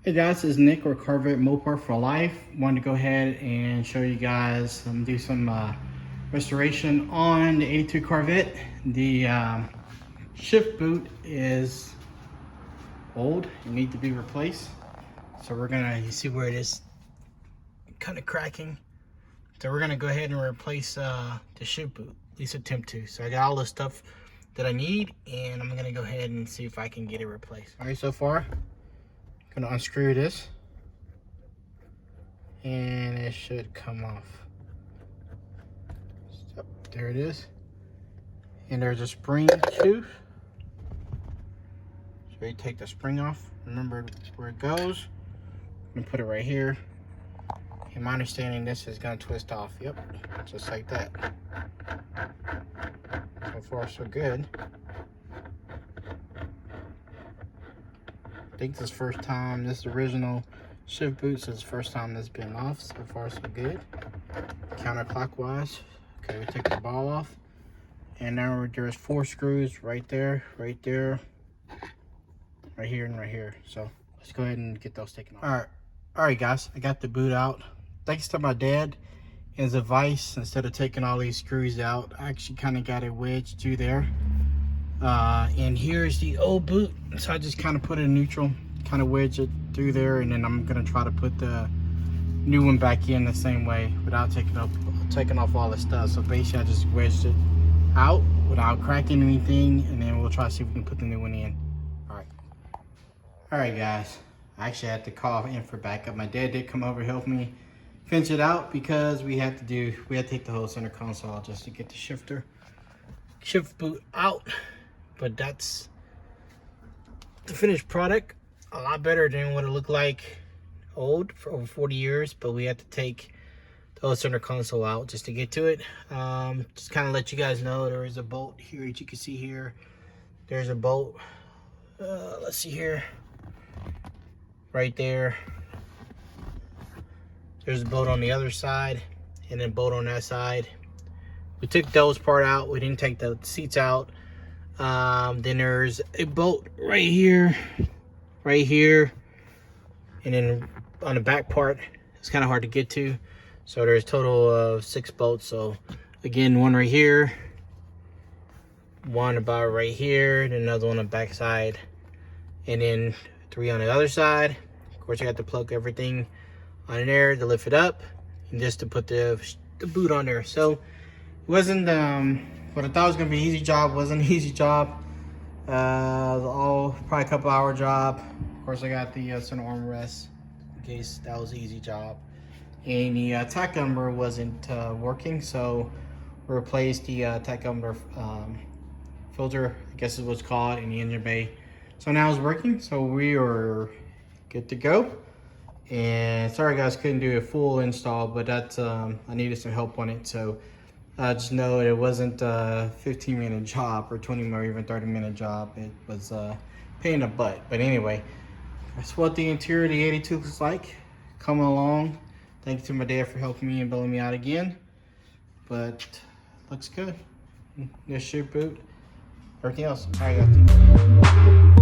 Hey guys, this is Nick or Corvette Mopar for Life. Wanted to go ahead and show you guys, do some restoration on the 82 Corvette. The shift boot is old and need to be replaced. So we're gonna, you see where it is kind of cracking. So we're gonna go ahead and replace the shift boot, at least attempt to. So I got all the stuff that I need and I'm gonna go ahead and see if I can get it replaced. All right, so far, gonna unscrew this and it should come off. So, there it is. And there's a spring too. So you take the spring off, remember where it goes. I'm gonna put it right here. In my understanding, this is gonna twist off. Yep, just like that. So far so good. I think this is the first time, this original shift boot, so it's the first time this has been off. So far so good. Counterclockwise. Okay, we take the ball off. And now there's 4 screws right there, right here, and right here. So let's go ahead and get those taken off. Alright guys, I got the boot out. Thanks to my dad and his advice, instead of taking all these screws out, I actually kind of got it wedged through there. And here's the old boot, so I just kind of put it in neutral, kind of wedge it through there, and then I'm gonna try to put the new one back in the same way without taking off all the stuff. So basically I just wedged it out without cracking anything, and then we'll try to see if we can put the new one in. Alright guys, I actually had to call in for backup. My dad did come over and help me finish it out because we had to take the whole center console just to get the shift boot out. But that's the finished product. A lot better than what it looked like old for over 40 years, but we had to take the whole center console out just to get to it. Just kind of let you guys know there is a bolt here that you can see here. There's a bolt. Let's see here. Right there. There's a bolt on the other side and then a bolt on that side. We took those part out. We didn't take the seats out. Then there's a bolt right here, and then on the back part, it's kind of hard to get to. So there's a total of 6 bolts. So again, one right here, one about right here, and another one on the back side, and then 3 on the other side. Of course, I got to plug everything on there to lift it up, and just to put the boot on there. So it wasn't what I thought was gonna be an easy job. Wasn't an easy job. All probably a couple hour job. Of course, I got the center armrest in case that was an easy job. And the tachometer wasn't working, so we replaced the tachometer filter, I guess is what's called, in the engine bay. So now it's working, so we are good to go. And sorry guys, couldn't do a full install, but that's I needed some help on it. So just know it wasn't a 15-minute job or 20 or even 30-minute job. It was a pain in the butt. But anyway, that's what the interior of the 82 looks like. Coming along. Thank you to my dad for helping me and bailing me out again. But looks good. This shift boot. Everything else. All right, guys.